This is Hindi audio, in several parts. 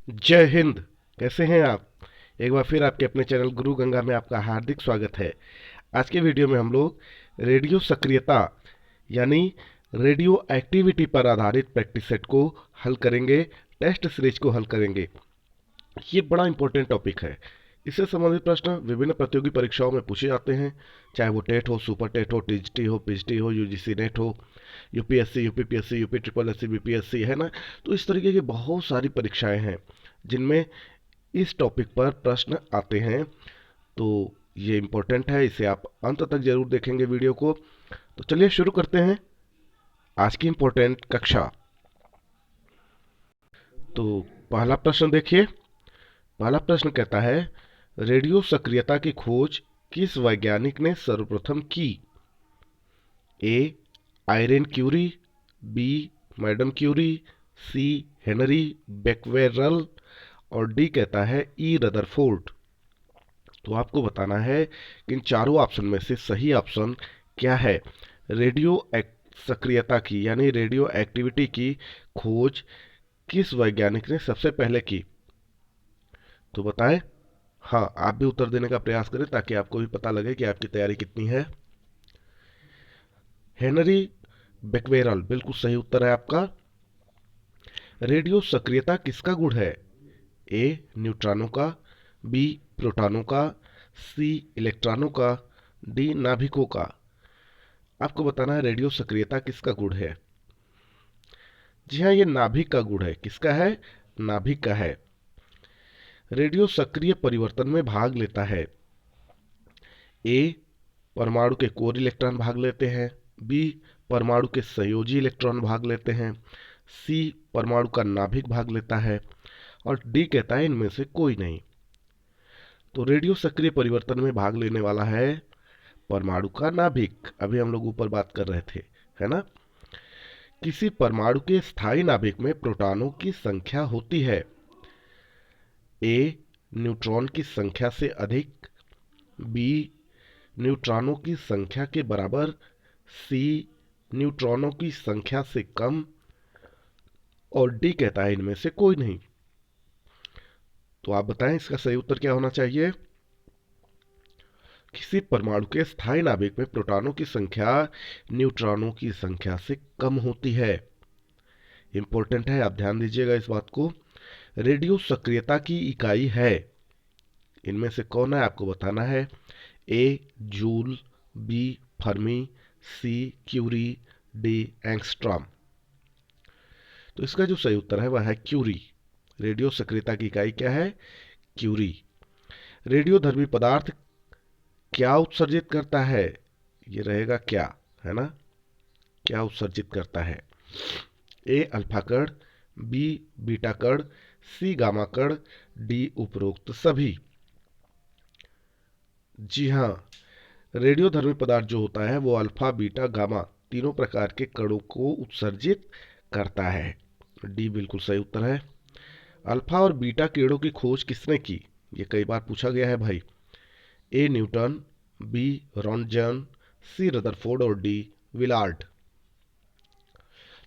जय हिंद। कैसे हैं आप? एक बार फिर आपके अपने चैनल गुरु गंगा में आपका हार्दिक स्वागत है। आज के वीडियो में हम लोग रेडियो सक्रियता यानी रेडियो एक्टिविटी पर आधारित प्रैक्टिस सेट को हल करेंगे, टेस्ट सीरीज को हल करेंगे। ये बड़ा इंपॉर्टेंट टॉपिक है। इससे संबंधित प्रश्न विभिन्न प्रतियोगी परीक्षाओं में पूछे जाते हैं, चाहे वो टेट हो, सुपर टेट हो, टीजीटी हो, पीजीटी हो, यूजीसी नेट हो, UPSC, UPPSC, UP triple SC, BPSC, है ना। तो इस तरीके की बहुत सारी परीक्षाएं हैं जिनमें इस टॉपिक पर प्रश्न आते हैं। तो ये इम्पोर्टेंट है, इसे आप अंत तक जरूर देखेंगे वीडियो को। तो चलिए शुरू करते हैं आज की इम्पोर्टेंट कक्षा। तो पहला प्रश्न देखिए। पहला प्रश्न कहता है, रेडियो सक्रियता की खोज किस वैज्ञानिक ने सर्वप्रथम की? A Irene Curie, b madam Curie, c Henri Becquerel और डी कहता है ई रदरफोर्ड। तो आपको बताना है कि इन चारों ऑप्शन में से सही ऑप्शन क्या है। सक्रियता की यानी रेडियो एक्टिविटी की खोज किस वैज्ञानिक ने सबसे पहले की? तो बताएं। हाँ, आप भी उत्तर देने का प्रयास करें ताकि आपको भी पता लगे कि आपकी तैयारी कितनी है। हेनरी बेक्वेरल बिल्कुल सही उत्तर है आपका। रेडियो सक्रियता किसका गुण है? ए न्यूट्रॉनों का, बी प्रोटॉनों का, सी इलेक्ट्रॉनों का, डी नाभिकों का। आपको बताना है रेडियो सक्रियता किसका गुण है। जी हाँ, ये नाभिक का गुण है। किसका है? नाभिक का है। रेडियो सक्रिय परिवर्तन में भाग लेता है। ए परमाणु के कोर इलेक्ट्रॉन भाग लेते हैं, बी परमाणु के संयोजी इलेक्ट्रॉन भाग लेते हैं, सी परमाणु का नाभिक भाग लेता है और डी कहता है इनमें से कोई नहीं। तो रेडियो सक्रिय परिवर्तन में भाग लेने वाला है परमाणु का नाभिक। अभी हम लोग ऊपर बात कर रहे थे, है ना। किसी परमाणु के स्थायी नाभिक में प्रोटॉनों की संख्या होती है। ए न्यूट्रॉन की संख्या से अधिक, बी न्यूट्रॉनों की संख्या के बराबर, सी न्यूट्रॉनों की संख्या से कम और डी कहता है इनमें से कोई नहीं। तो आप बताएं इसका सही उत्तर क्या होना चाहिए। किसी परमाणु के स्थायी नाभिक में प्रोटॉनों की संख्या न्यूट्रॉनों की संख्या से कम होती है। इंपॉर्टेंट है, आप ध्यान दीजिएगा इस बात को। रेडियो सक्रियता की इकाई है, इनमें से कौन है आपको बताना है। ए जूल, बी फर्मी, सी क्यूरी, डी एंगस्ट्रॉम। तो इसका जो सही उत्तर है वह है क्यूरी। रेडियो सक्रियता की इकाई क्या है? क्यूरी। रेडियोधर्मी पदार्थ क्या उत्सर्जित करता है? ये रहेगा क्या, है ना। क्या उत्सर्जित करता है? ए अल्फा कण, बी बीटा कण, सी गामा कण, डी उपरोक्त सभी। जी हाँ, रेडियोधर्मी पदार्थ जो होता है वो अल्फा बीटा गामा तीनों प्रकार के कणों को उत्सर्जित करता है। डी बिल्कुल सही उत्तर है। अल्फा और बीटा किरणों की खोज किसने की? ये कई बार पूछा गया है भाई। A Newton, B Roentgen, C Rutherford और डी विलार्ड।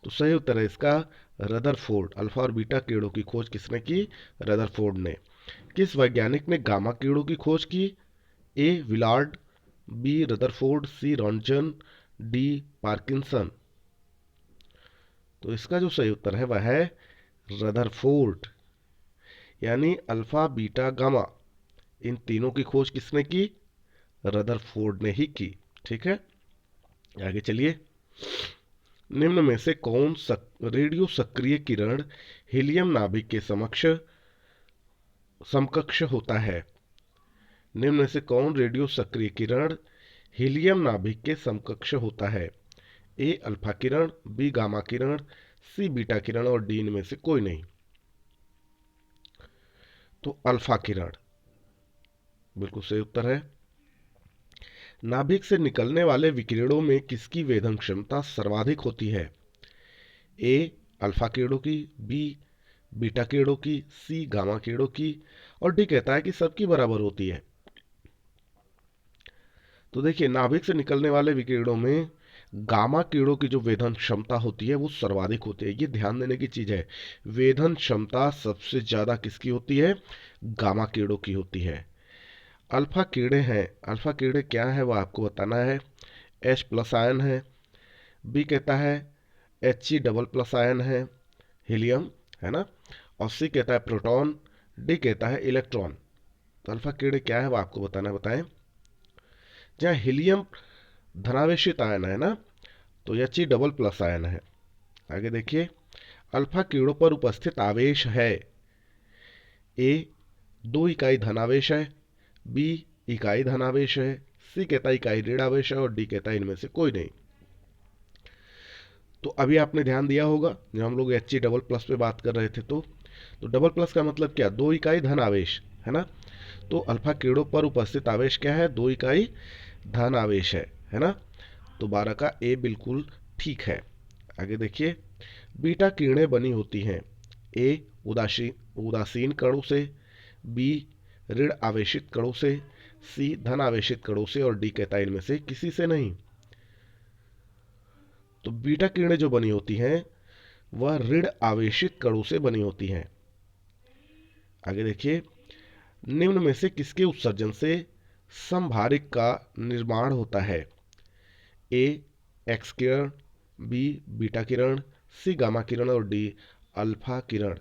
तो सही उत्तर है इसका रदरफोर्ड। अल्फा और बीटा किरणों की खोज किसने की? रदरफोर्ड ने। किस वैज्ञानिक ने गामा किरणों की खोज की? ए विलार्ड, बी रदरफोर्ड, सी रॉन्टजन, डी पार्किंसन। तो इसका जो सही उत्तर है वह है रदरफोर्ड। यानी अल्फा बीटा गामा इन तीनों की खोज किसने की? रदरफोर्ड ने ही की। ठीक है, आगे चलिए। निम्न में से कौन रेडियो सक्रिय किरण हीलियम नाभिक के समकक्ष होता है? निम्न में से कौन रेडियो सक्रिय किरण हीलियम नाभिक के समकक्ष होता है? ए अल्फा किरण, बी गामा किरण, सी बीटा किरण और डी इनमें से कोई नहीं। तो अल्फा किरण बिल्कुल सही उत्तर है। नाभिक से निकलने वाले विकिरणों में किसकी वेधन क्षमता सर्वाधिक होती है? ए अल्फा किरणों की, बी बीटा किरणों की, सी गामा किरणों की और डी कहता है कि सबकी बराबर होती है। तो देखिए, नाभिक से निकलने वाले विकिरणों में गामा कीड़ों की जो वेधन क्षमता होती है वो सर्वाधिक होती है। ये ध्यान देने की चीज है, वेधन क्षमता सबसे ज्यादा किसकी होती है? गामा कीड़ों की होती है। अल्फा कीड़े हैं, अल्फा कीड़े क्या है वो आपको बताना है। H प्लस आयन है, बी कहता है He डबल प्लस आयन है, हीलियम, है ना, और सी कहता है प्रोटॉन, डी कहता है इलेक्ट्रॉन। तो अल्फा कीड़े क्या है वो आपको बताना है, बताएं। जहाँ हीलियम धनावेशित आयन है ना, तो He डबल प्लस आयन है। आगे देखिए, अल्फा कीड़ों पर उपस्थित आवेश है। ए 2 इकाई धनावेश है, बी इकाई धनावेश है, सी कहता है इकाई ऋण आवेश है, और डी कहता है इनमें से कोई नहीं। तो अभी आपने ध्यान दिया होगा जब हम लोग He डबल प्लस पे बात कर रहे थे, तो डबल प्लस का मतलब क्या? 2 इकाई धन आवेश, है ना। तो अल्फा कीड़ों पर उपस्थित आवेश क्या है? 2 इकाई धन आवेश है ना। तो 12 का ए बिल्कुल ठीक है। आगे देखिए, बीटा किरणें बनी होती हैं। ए उदासीन उदासीन कणों से, बी ऋण आवेशित कणों से, सी धन आवेशित कणों से, और डी कहता है इनमें से किसी से नहीं। तो बीटा किरणें जो बनी होती हैं वह ऋण आवेशित कणों से बनी होती हैं। आगे देखिए, निम्न में से किसके उत्सर्जन से समभारिक का निर्माण होता है? ए एक्स किरण, बी बीटा किरण, सी गामा किरण, और डी अल्फा किरण।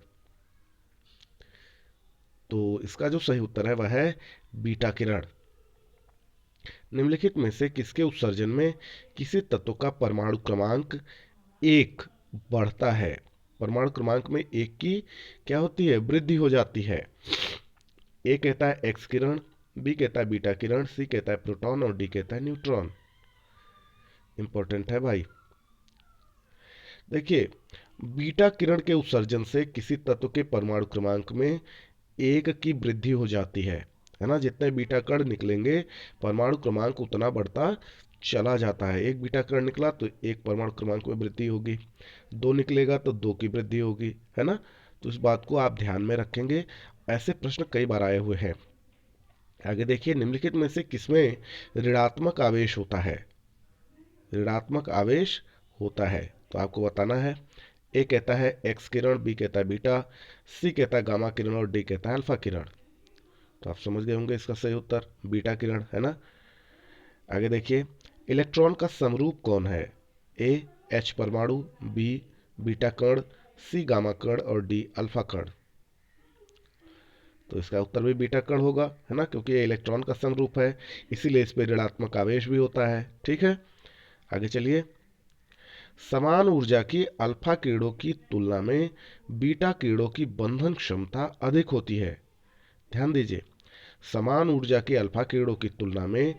तो इसका जो सही उत्तर है वह है बीटा किरण। निम्नलिखित में से किसके उत्सर्जन में किसी तत्व का परमाणु क्रमांक 1 बढ़ता है? परमाणु क्रमांक में 1 की क्या होती है? वृद्धि हो जाती है। ए कहता है एक्स किरण, बी कहता है बीटा किरण, सी कहता है प्रोटॉन, और डी कहता है न्यूट्रॉन। इंपॉर्टेंट है भाई। देखिए, बीटा किरण के उत्सर्जन से किसी तत्व के परमाणु क्रमांक में 1 की वृद्धि हो जाती है ना। जितने बीटा कण निकलेंगे परमाणु क्रमांक उतना बढ़ता चला जाता है। एक बीटा कण निकला तो एक परमाणु क्रमांक में वृद्धि होगी, 2 निकलेगा तो 2 की वृद्धि होगी, है ना। तो इस बात को आप ध्यान में रखेंगे, ऐसे प्रश्न कई बार आए हुए हैं। आगे देखिए, निम्नलिखित में से किसमें ऋणात्मक आवेश होता है? ऋणात्मक आवेश होता है तो आपको बताना है। ए कहता है एक्स किरण, बी कहता है बीटा, सी कहता है गामा किरण, और डी कहता है अल्फा किरण। तो आप समझ गए होंगे इसका सही उत्तर बीटा किरण, है ना। आगे देखिए, इलेक्ट्रॉन का समरूप कौन है? ए एच परमाणु, बी बीटा कण, सी गामा कण, और डी अल्फा कण। तो इसका उत्तर भी बीटा कण होगा, है ना, क्योंकि ये इलेक्ट्रॉन का समरूप है, इसीलिए इस पर ऋणात्मक आवेश भी होता है। ठीक है, आगे चलिए। समान ऊर्जा की अल्फा कीड़ों की तुलना में बीटा कीड़ों की बंधन क्षमता अधिक होती है। ध्यान दीजिए, समान ऊर्जा के अल्फा कीड़ों की तुलना में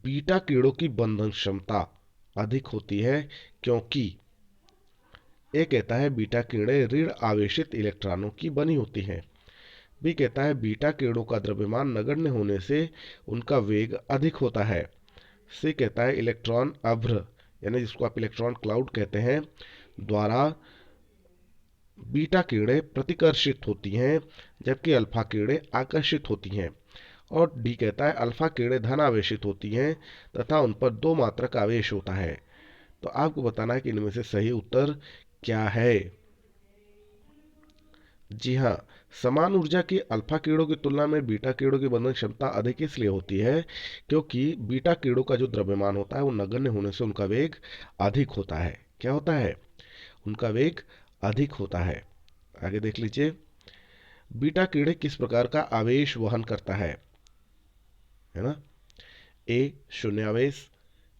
बीटा कीड़ों की बंधन क्षमता अधिक होती है, क्योंकि ए कहता है बीटा कीड़े ऋण आवेशित इलेक्ट्रॉनों की बनी होती हैं, बी कहता है बीटा कीड़ों का द्रव्यमान नगण्य होने से उनका वेग अधिक होता है, सी कहता है इलेक्ट्रॉन अभ्र, यानी जिसको आप इलेक्ट्रॉन क्लाउड कहते हैं, द्वारा बीटा कीड़े प्रतिकर्षित होती हैं, जबकि अल्फा कीड़े आकर्षित होती हैं। और डी कहता है अल्फा कीड़े धन आवेशित होती हैं तथा उन पर 2 मात्रक आवेश होता है। तो आपको बताना है कि इनमें से सही उत्तर क्या है। जी हाँ, समान ऊर्जा की अल्फा कीड़ों की तुलना में बीटा कीड़ों की बंधन क्षमता अधिक इसलिए होती है क्योंकि बीटा कीड़ों का जो द्रव्यमान होता है वो नगण्य होने से उनका वेग अधिक होता है। क्या होता है? उनका वेग अधिक होता है। आगे देख लीजिए, बीटा कीड़े किस प्रकार का आवेश वहन करता है ना। ए शून्य आवेश,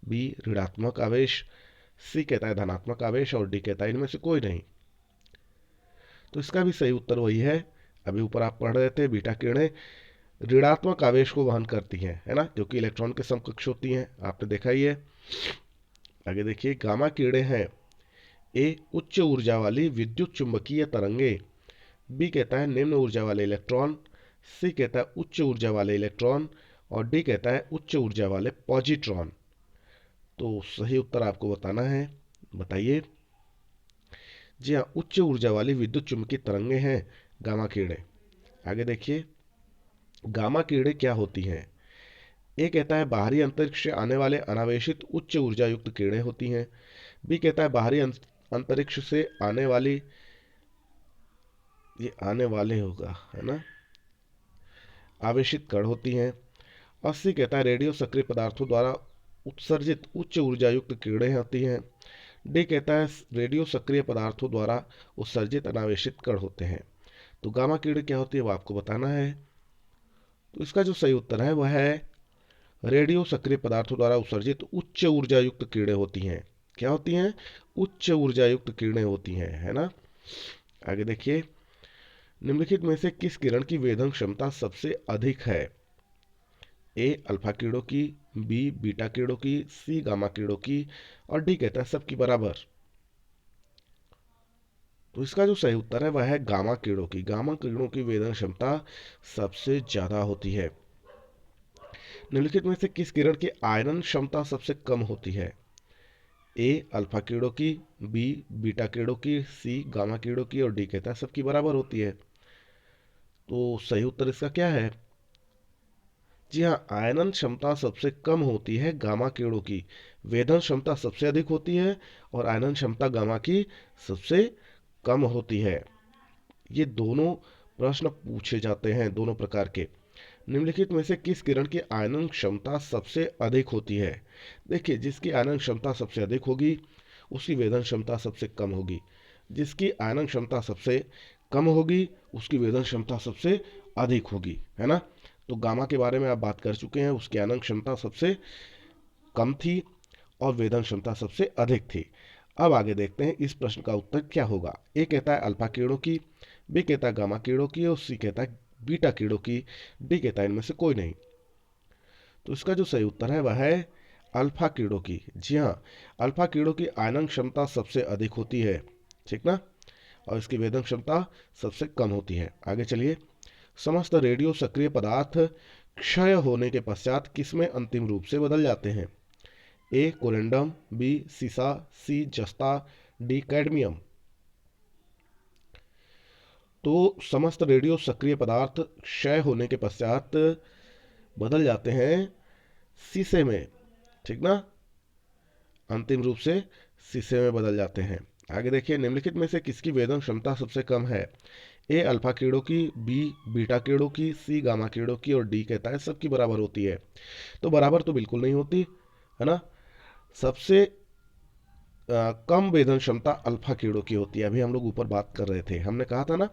बी ऋणात्मक आवेश, सी कहता है धनात्मक आवेश, और डी कहता है इनमें से कोई नहीं। तो इसका भी सही उत्तर वही है। अभी ऊपर आप पढ़ रहे थे, बीटा किरणें ऋणात्मक आवेश को वहन करती हैं, है ना, क्योंकि इलेक्ट्रॉन के समकक्ष होती हैं, आपने देखा ही है। आगे देखिए, गामा किरणें हैं। ए उच्च ऊर्जा वाली विद्युत चुंबकीय तरंगे, बी कहता है निम्न ऊर्जा वाले इलेक्ट्रॉन, सी कहता है उच्च ऊर्जा वाले इलेक्ट्रॉन, और डी कहता है उच्च ऊर्जा वाले पॉजिट्रॉन। तो सही उत्तर आपको बताना है, बताइए। जी हाँ, उच्च ऊर्जा वाली विद्युत चुंबकीय तरंगे हैं गामा किरणें। आगे देखिए, गामा किरणें क्या होती हैं? ए कहता है बाहरी अंतरिक्ष से आने वाले अनावेशित उच्च ऊर्जा युक्त किरणें होती हैं। बी कहता है बाहरी अंतरिक्ष से आने वाली, ये आने वाले होगा है ना, आवेशित कण होती हैं। और सी कहता है रेडियो सक्रिय पदार्थों द्वारा उत्सर्जित उच्च ऊर्जा युक्त किरणें होती हैं। डी कहता है रेडियो सक्रिय पदार्थों द्वारा उत्सर्जित अनावेशित कण होते हैं। तो गामा किरण क्या होती है वो आपको बताना है। तो इसका जो सही उत्तर है वह है रेडियो सक्रिय पदार्थों द्वारा उत्सर्जित उच्च ऊर्जा युक्त किरणें होती हैं। क्या होती हैं? उच्च ऊर्जा युक्त किरणें होती हैं, है ना। आगे देखिए, निम्नलिखित में से किस किरण की वेधन क्षमता सबसे अधिक है? ए अल्फा किरणों की, बी बीटा किरणों की, सी गामा किरणों की, और डी कहता है सबकी बराबर। तो इसका जो सही उत्तर है वह है गामा किरणों की। गामा किरणों की वेधन क्षमता सबसे ज्यादा होती है। निम्नलिखित में से किस किरण की आयनन क्षमता सबसे कम होती है? ए अल्फा किरणों की, बी बीटा किरणों की, सी गामा किरणों की, और डी कहता है सबकी बराबर होती है। तो सही उत्तर इसका क्या है? जी हाँ, आयनन क्षमता सबसे कम होती है गामा किरणों की, वेधन क्षमता सबसे अधिक होती है, और आयनन क्षमता गामा की सबसे कम होती है। ये दोनों प्रश्न पूछे जाते हैं, दोनों प्रकार के। निम्नलिखित में से किस किरण की आयनन क्षमता सबसे अधिक होती है? देखिए, जिसकी आयनन क्षमता सबसे अधिक होगी उसकी वेधन क्षमता सबसे कम होगी। जिसकी आयनन क्षमता सबसे कम होगी उसकी वेधन क्षमता सबसे अधिक होगी, है ना। तो गामा के बारे में आप बात कर चुके हैं, उसकी आयनन क्षमता सबसे कम थी और वेधन क्षमता सबसे अधिक थी। अब आगे देखते हैं इस प्रश्न का उत्तर क्या होगा। ए कहता है अल्फा किरणों की, बी कहता है गामा किरणों की, और सी कहता है बीटा किरणों की, डी कहता है इनमें से कोई नहीं। तो इसका जो सही उत्तर है वह है अल्फा किरणों की। जी हाँ, अल्फा किरणों की आयनन क्षमता सबसे अधिक होती है, ठीक ना, और इसकी वेधन क्षमता सबसे कम होती है। आगे चलिए, समस्त रेडियो सक्रिय पदार्थ क्षय होने के पश्चात किसमें अंतिम रूप से बदल जाते हैं? ए कोलेंडम, बी सीसा, सी जस्ता, डी कैडमियम। तो समस्त रेडियो सक्रिय पदार्थ क्षय होने के पश्चात बदल जाते हैं शीशे में, ठीक ना, अंतिम रूप से शीशे में बदल जाते हैं। आगे देखिए, निम्नलिखित में से किसकी वेधन क्षमता सबसे कम है? ए अल्फा किरणों की, बी बीटा किरणों की, सी गामा किरणों की, और डी कहता है सबकी बराबर होती है। तो बराबर तो बिल्कुल नहीं होती, है ना। सबसे कम वेधन क्षमता अल्फा किरणों की होती है। अभी हम लोग ऊपर बात कर रहे थे, हमने कहा था ना,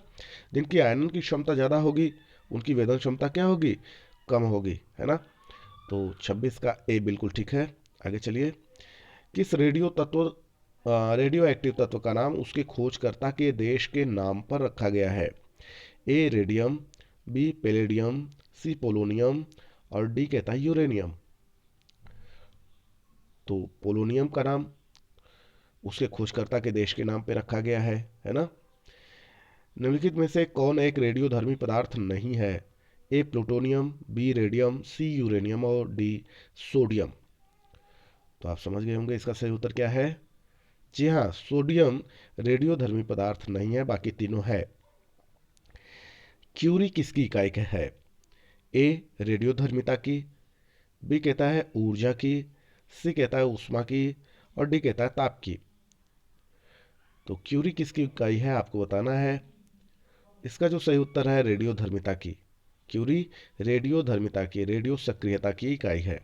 जिनकी आयनन की क्षमता ज़्यादा होगी उनकी वेधन क्षमता क्या होगी? कम होगी, है ना। तो 26 का ए बिल्कुल ठीक है। आगे चलिए, किस रेडियो एक्टिव तत्व का नाम उसके खोजकर्ता के देश के नाम पर रखा गया है? ए रेडियम, बी पेलेडियम, सी पोलोनियम, और डी कहता है यूरेनियम। तो पोलोनियम का नाम उसके खोजकर्ता के देश के नाम पर रखा गया है ना। निम्नलिखित में से कौन एक रेडियोधर्मी पदार्थ नहीं है? ए प्लूटोनियम, बी रेडियम, सी यूरेनियम, और डी सोडियम। तो आप समझ गए होंगे इसका सही उत्तर क्या है। जी हाँ, सोडियम रेडियोधर्मी पदार्थ नहीं है, बाकी तीनों है। क्यूरी किसकी इकाई है? ए रेडियोधर्मिता की, बी कहता है ऊर्जा की, सी कहता है ऊष्मा की, और डी कहता है ताप की। तो क्यूरी किसकी इकाई है आपको बताना है। इसका जो सही उत्तर है रेडियोधर्मिता की। क्यूरी रेडियोधर्मिता की, रेडियो सक्रियता की इकाई है।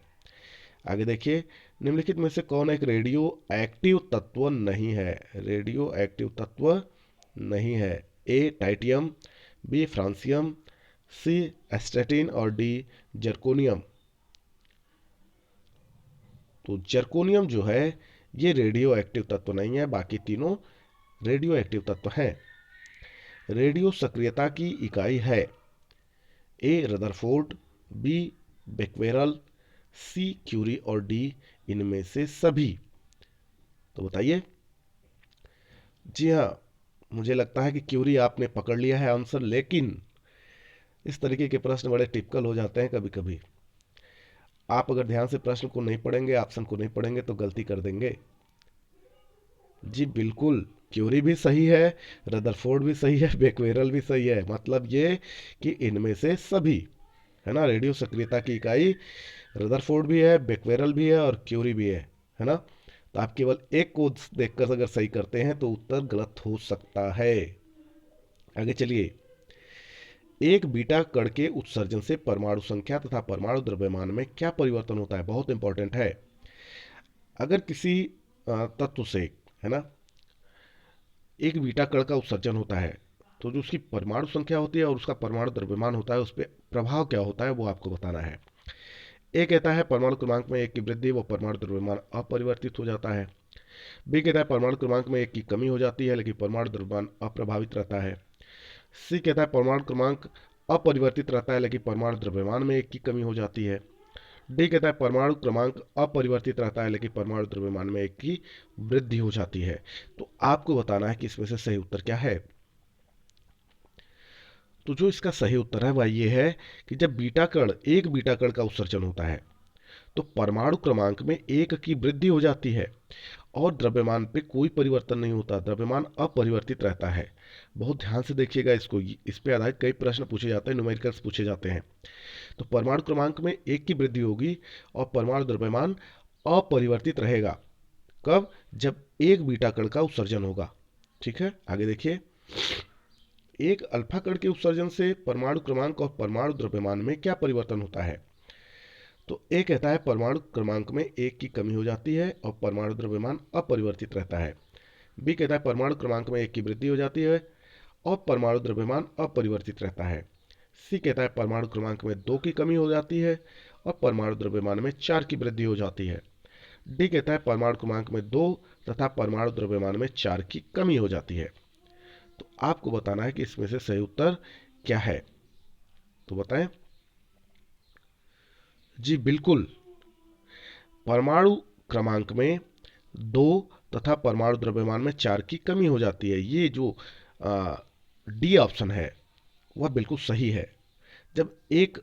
आगे देखिए, निम्नलिखित में से कौन एक रेडियो एक्टिव तत्व नहीं है? रेडियो एक्टिव तत्व नहीं है। ए टाइटियम, बी फ्रांसियम, सी एस्टेटिन, और डी जर्कोनियम। तो जर्कोनियम जो है ये रेडियो एक्टिव तत्व नहीं है, बाकी तीनों रेडियो एक्टिव तत्व हैं। रेडियो सक्रियता की इकाई है ए रदरफोर्ड, बी बेक्वेरल, सी क्यूरी, और डी इनमें से सभी। तो बताइए। जी हाँ, मुझे लगता है कि क्यूरी आपने पकड़ लिया है आंसर, लेकिन इस तरीके के प्रश्न बड़े टिपिकल हो जाते हैं कभी कभी। आप अगर ध्यान से प्रश्न को नहीं पढ़ेंगे, ऑप्शन को नहीं पढ़ेंगे, तो गलती कर देंगे। जी बिल्कुल, क्यूरी भी सही है, रदरफोर्ड भी सही है, बेक्वेरल भी सही है, मतलब ये कि इनमें से सभी, है ना। रेडियो सक्रियता की इकाई रदरफोर्ड भी है, बेक्वेरल भी है और क्यूरी भी है ना। तो आप केवल एक को देखकर अगर सही करते हैं तो उत्तर गलत हो सकता है। आगे चलिए। एक बीटा कण के उत्सर्जन से परमाणु संख्या तथा परमाणु द्रव्यमान में क्या परिवर्तन होता है, बहुत इंपॉर्टेंट है। अगर किसी तत्व से, है ना, एक बीटा कण का उत्सर्जन होता है तो जो उसकी परमाणु संख्या होती है और उसका परमाणु द्रव्यमान होता है, उस पर प्रभाव क्या होता है वो आपको बताना है। ए कहता है परमाणु क्रमांक में एक की वृद्धि व परमाणु द्रव्यमान अपरिवर्तित हो जाता है। बी कहता है परमाणु क्रमांक में एक की कमी हो जाती है लेकिन परमाणु द्रव्यमान अप्रभावित रहता है। सी कहता है परमाणु क्रमांक अपरिवर्तित रहता है लेकिन परमाणु द्रव्यमान में एक की कमी हो जाती है। डी कहता है परमाणु क्रमांक अपरिवर्तित रहता है लेकिन परमाणु द्रव्यमान में एक की वृद्धि हो जाती है। तो आपको बताना है कि इसमें से सही उत्तर क्या है। तो जो इसका सही उत्तर है वह ये है कि जब एक बीटा कण का उत्सर्जन होता है तो परमाणु क्रमांक में एक की वृद्धि हो जाती है और द्रव्यमान पे कोई परिवर्तन नहीं होता, द्रव्यमान अपरिवर्तित रहता है। बहुत ध्यान से देखिएगा इसको, इस पे आधारित कई प्रश्न पूछे जाते हैं, न्यूमेरिकल्स पूछे जाते हैं। तो परमाणु क्रमांक में एक की वृद्धि होगी और परमाणु द्रव्यमान अपरिवर्तित रहेगा। कब? जब एक बीटा कण का उत्सर्जन होगा। ठीक है, आगे देखिए। एक अल्फा कण के उत्सर्जन से परमाणु क्रमांक और परमाणु द्रव्यमान में क्या परिवर्तन होता है। तो ए कहता है परमाणु क्रमांक में एक की कमी हो जाती है और परमाणु द्रव्यमान अपरिवर्तित रहता है। बी कहता है परमाणु क्रमांक में एक की वृद्धि हो जाती है और परमाणु द्रव्यमान अपरिवर्तित रहता है। सी कहता है परमाणु क्रमांक में दो की कमी हो जाती है और परमाणु द्रव्यमान में चार की वृद्धि हो जाती है। डी कहता है परमाणु क्रमांक में दो तथा परमाणु द्रव्यमान में चार की कमी हो जाती है। तो आपको बताना है कि इसमें से सही उत्तर क्या है। तो बताएं। जी बिल्कुल, परमाणु क्रमांक में दो तथा परमाणु द्रव्यमान में चार की कमी हो जाती है। ये जो डी ऑप्शन है वह बिल्कुल सही है। जब एक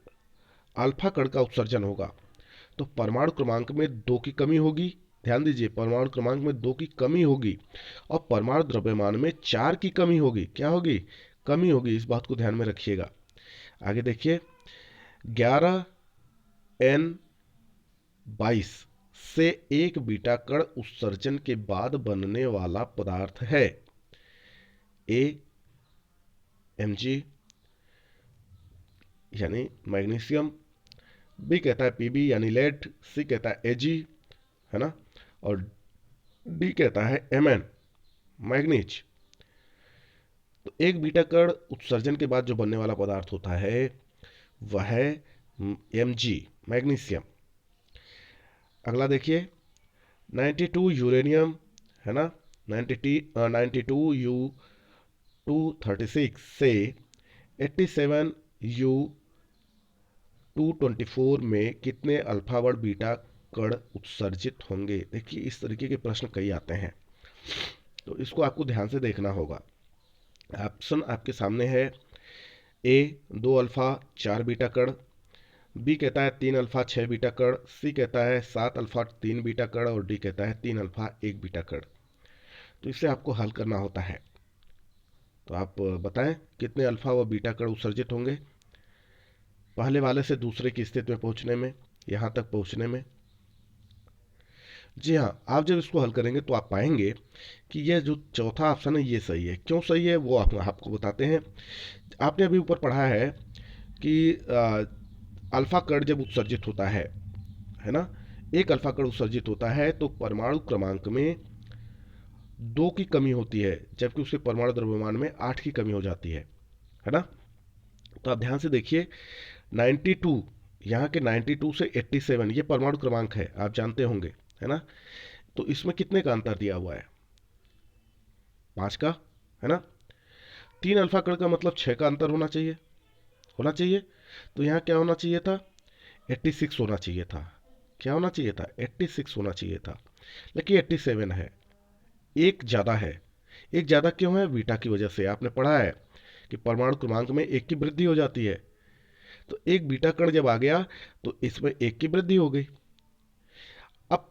अल्फा कण का उत्सर्जन होगा तो परमाणु क्रमांक में दो की कमी होगी। ध्यान दीजिए, परमाणु क्रमांक में दो की कमी होगी और परमाणु द्रव्यमान में चार की कमी होगी। क्या होगी? कमी होगी। इस बात को ध्यान में रखिएगा। आगे देखिए। 11N22 से एक बीटा कण उत्सर्जन के बाद बनने वाला पदार्थ है। ए Mg यानी मैग्नीशियम, बी कहता है Pb यानी लेड, सी कहता है Ag, है ना, और डी कहता है Mn मैग्नीज। तो एक बीटा कण उत्सर्जन के बाद जो बनने वाला पदार्थ होता है वह है Mg मैग्नीशियम। अगला देखिए। 92 यूरेनियम, है ना, 92U236 से 87U224 में कितने अल्फा व बीटा कण उत्सर्जित होंगे। देखिए इस तरीके के प्रश्न कई आते हैं, तो इसको आपको ध्यान से देखना होगा। ऑप्शन आपके सामने है। ए 2 अल्फा 4 बीटा कण, बी कहता है 3 अल्फा 6 बीटा कण, सी कहता है 7 अल्फा 3 बीटा कण और डी कहता है 3 अल्फा 1 बीटा कण। तो इसे आपको हल करना होता है। तो आप बताएं कितने अल्फा व बीटा कण उत्सर्जित होंगे पहले वाले से दूसरे की स्थिति में पहुंचने में, यहां तक पहुंचने में। जी हाँ, आप जब इसको हल करेंगे तो आप पाएंगे कि यह जो चौथा ऑप्शन है ये सही है। क्यों सही है वो आपको बताते हैं। आपने अभी ऊपर पढ़ा है कि अल्फा कण जब उत्सर्जित होता है ना, एक अल्फा कण उत्सर्जित होता है तो परमाणु क्रमांक में दो की कमी होती है जबकि उसके परमाणु द्रव्यमान में 8 की कमी हो जाती है ना। तो आप ध्यान से देखिए। 92, यहाँ के 92 से 87 ये परमाणु क्रमांक है, आप जानते होंगे, है ना। तो इसमें कितने का अंतर दिया हुआ है? 5 का, है ना। 3 अल्फा कण का मतलब 6 का अंतर होना चाहिए। तो यहाँ क्या होना चाहिए था? 86 होना चाहिए था। क्या होना चाहिए था? 86 होना चाहिए था, लेकिन 87 है। एक ज़्यादा है। एक ज़्यादा क्यों है? बीटा की वजह से। आपने पढ़ा है कि परमाणु क्रमांक में एक की वृद्धि हो जाती है। तो एक बीटा कण जब आ गया तो इसमें एक की वृद्धि हो गई। अब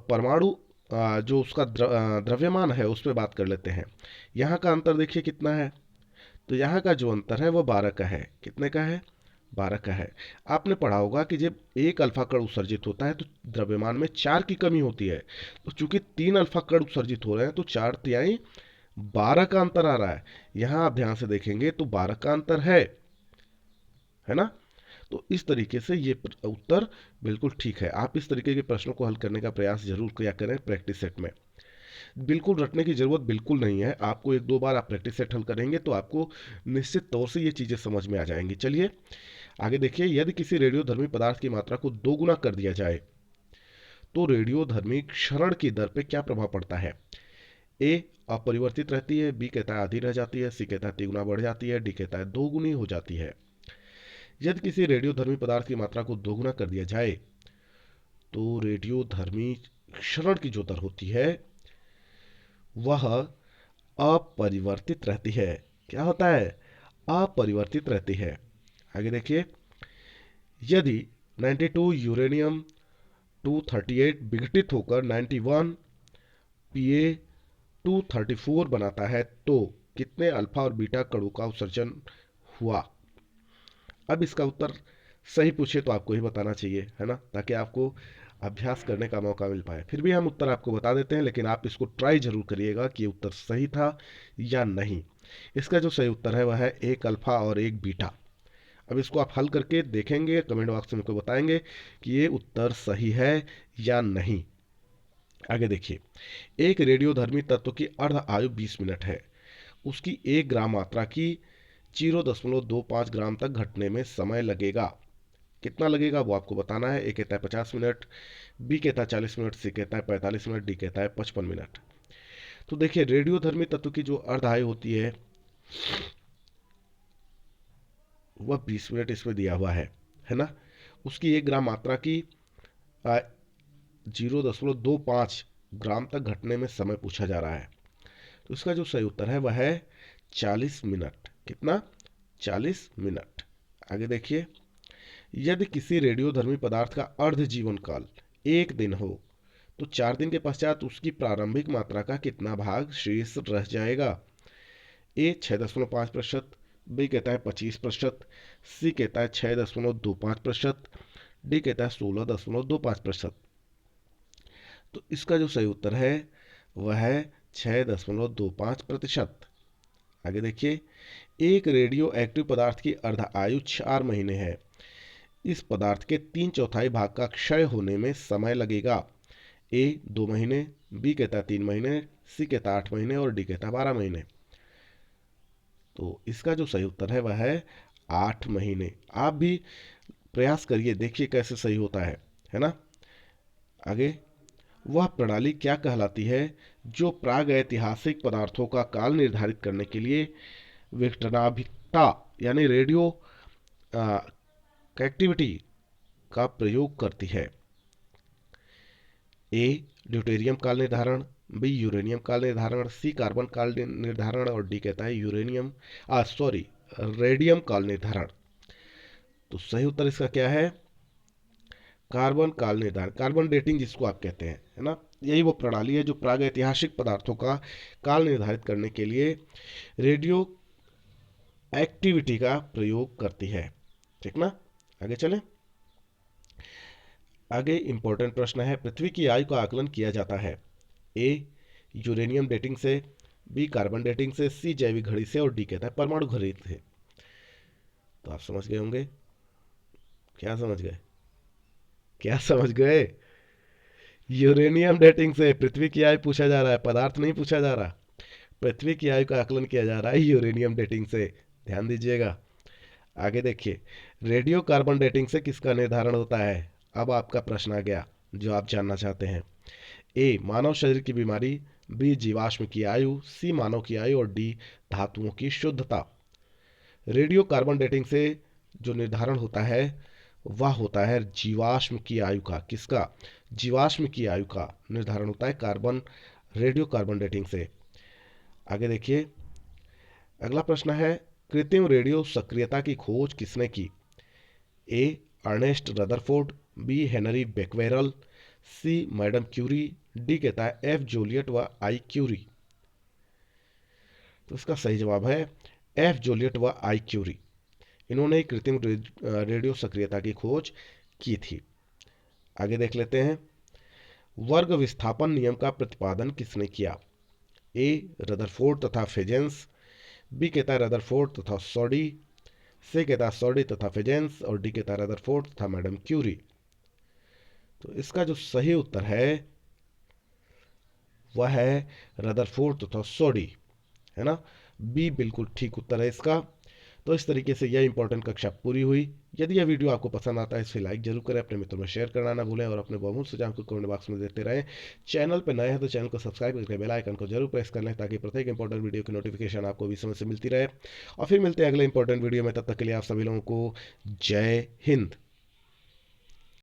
परमाणु जो उसका द्रव्यमान है उस पर बात कर लेते हैं। यहाँ का अंतर देखिए कितना है। तो यहाँ का जो अंतर है वो 12 का है। कितने का है? 12 का है। आपने पढ़ा होगा कि जब एक अल्फा कण उत्सर्जित होता है तो द्रव्यमान में 4 की कमी होती है। तो चूंकि 3 अल्फा कण उत्सर्जित हो रहे हैं तो 4 तिहाई 12 का अंतर आ रहा है। यहां आप ध्यान से देखेंगे तो 12 का अंतर है ना। तो इस तरीके से ये उत्तर बिल्कुल ठीक है। आप इस तरीके के प्रश्नों को हल करने का प्रयास जरूर किया करें प्रैक्टिस सेट में। बिल्कुल रटने की जरूरत बिल्कुल नहीं है, आपको एक दो बार आप प्रैक्टिस सेट हल करेंगे तो आपको निश्चित तौर से ये चीजें समझ में आ जाएंगी। चलिए आगे देखिए, यदि किसी रेडियोधर्मी पदार्थ की मात्रा को दोगुना कर दिया जाए तो रेडियोधर्मी क्षरण की दर पे क्या प्रभाव पड़ता है। ए अपरिवर्तित रहती है, बी कहता है आधी रह जाती है, सी कहता है तिगुना बढ़ जाती है, डी कहता है दोगुनी हो जाती है। यदि किसी रेडियोधर्मी पदार्थ की मात्रा को दोगुना कर दिया जाए तो रेडियोधर्मी क्षरण की जो दर होती है वह अपरिवर्तित रहती है। क्या होता है, अपरिवर्तित रहती है। आगे देखिए, यदि 92 यूरेनियम 238 विघटित होकर 91 Pa 234 बनाता है तो कितने अल्फा और बीटा कणों का उत्सर्जन हुआ। अब इसका उत्तर सही पूछे तो आपको ही बताना चाहिए, है ना, ताकि आपको अभ्यास करने का मौका मिल पाए। फिर भी हम उत्तर आपको बता देते हैं, लेकिन आप इसको ट्राई जरूर करिएगा कि ये उत्तर सही था या नहीं। इसका जो सही उत्तर है वह है एक अल्फा और एक बीटा। अब इसको आप हल करके देखेंगे, कमेंट बॉक्स में मुझको बताएंगे कि ये उत्तर सही है या नहीं। आगे देखिए, एक रेडियोधर्मी तत्व की अर्ध आयु 20 मिनट है। उसकी 1 ग्राम मात्रा की 0.25 ग्राम तक घटने में समय लगेगा। कितना लगेगा वो आपको बताना है। ए कहता है 50 मिनट, बी कहता है 40 मिनट, सी कहता है 45 मिनट, डी कहता है 55 मिनट। तो देखिए, रेडियोधर्मी तत्व की जो अर्ध आयु होती है वह 20 मिनट इसमें दिया हुआ है ना। उसकी 1 ग्राम मात्रा की 0.25 ग्राम तक घटने में समय पूछा जा रहा है। तो इसका जो सही उत्तर है वह है 40 मिनट। कितना, 40 मिनट। आगे देखिए, यदि किसी रेडियोधर्मी पदार्थ का अर्ध जीवन काल 1 दिन हो तो 4 दिन के पश्चात उसकी प्रारंभिक मात्रा का कितना भाग शेष रह जाएगा। ए 6.5%, बी कहता है 25%, सी कहता है 6.25%, डी कहता है 16.25%। तो इसका जो सही उत्तर है वह है 6.25%। आगे देखिए, एक रेडियो एक्टिव पदार्थ की अर्ध आयु 4 महीने है। इस पदार्थ के 3/4 भाग का क्षय होने में समय लगेगा। ए 2 महीने, बी कहता है 3 महीने, सी कहता है 8 महीने और डी कहता है 12 महीने। तो इसका जो सही उत्तर है वह है 8 महीने। आप भी प्रयास करिए, देखिए कैसे सही होता है ना। आगे, वह प्रणाली क्या कहलाती है जो प्राग ऐतिहासिक पदार्थों का काल निर्धारित करने के लिए विघटनाभिन्नता यानी रेडियो एक्टिविटी का प्रयोग करती है। ए ड्यूटेरियम काल निर्धारण, बी यूरेनियम काल निर्धारण, सी कार्बन काल निर्धारण और डी कहता है रेडियम काल निर्धारण। तो सही उत्तर इसका क्या है, कार्बन काल निर्धारण, कार्बन डेटिंग जिसको आप कहते हैं, है ना। यही वो प्रणाली है जो प्राग ऐतिहासिक पदार्थों का काल निर्धारित करने के लिए रेडियो एक्टिविटी का प्रयोग करती है। ठीक ना। आगे चलें। आगे इंपॉर्टेंट प्रश्न है, पृथ्वी की आयु का आकलन किया जाता है। ए यूरेनियम डेटिंग से, बी कार्बन डेटिंग से, सी जैविक घड़ी से और डी कहता है परमाणु घड़ी से। तो आप समझ गए होंगे। क्या समझ गए, क्या समझ गए। यूरेनियम डेटिंग से पृथ्वी की आयु पूछा जा रहा है, पदार्थ नहीं पूछा जा रहा। पृथ्वी की आयु का आकलन किया जा रहा है यूरेनियम डेटिंग से, ध्यान दीजिएगा। आगे देखिए, रेडियो कार्बन डेटिंग से किसका निर्धारण होता है। अब आपका प्रश्न आ गया जो आप जानना चाहते हैं। ए मानव शरीर की बीमारी, बी जीवाश्म की आयु, सी मानव की आयु और डी धातुओं की शुद्धता। रेडियो कार्बन डेटिंग से जो निर्धारण होता है वह होता है जीवाश्म की आयु का। किसका, जीवाश्म की आयु का निर्धारण होता है कार्बन रेडियो कार्बन डेटिंग से। आगे देखिए, अगला प्रश्न है, कृत्रिम रेडियो सक्रियता की खोज किसने की। ए अर्नेस्ट रदरफोर्ड, बी हेनरी बेक्वेरल, सी मैडम क्यूरी, डी कहता है एफ जूलियट व आई क्यूरी। तो इसका सही जवाब है एफ जूलियट व आई क्यूरी। इन्होंने कृत्रिम रेडियो सक्रियता की खोज की थी। आगे देख लेते हैं, वर्ग विस्थापन नियम का प्रतिपादन किसने किया? ए रदरफोर्ड तथा फेजेंस, बी कहता है रदरफोर्ड तथा सॉडी, सी कहता है सॉडी तथा फेजेंस, और डी कहता है रदरफोर्ड तथा मैडम क्यूरी। तो इसका जो सही उत्तर है वह है रदरफोर्ड तथा सॉडी, है ना। बी बिल्कुल ठीक उत्तर है इसका। तो इस तरीके से यह इंपॉर्टेंट कक्षा पूरी हुई। यदि यह वीडियो आपको पसंद आता है इसे लाइक जरूर करें, अपने मित्रों में शेयर करना ना भूलें और अपने बहुमूल्य सुझाव को कमेंट बॉक्स में देते रहें। चैनल पर नए हैं तो चैनल को सब्सक्राइब करके बेल आइकन को जरूर प्रेस कर लें ताकि प्रत्येक इंपॉर्टेंट वीडियो की नोटिफिकेशन आपको भी समय से मिलती रहे। और फिर मिलते हैं अगले इंपॉर्टेंट वीडियो में, तब तक के लिए आप सभी लोगों को जय हिंद।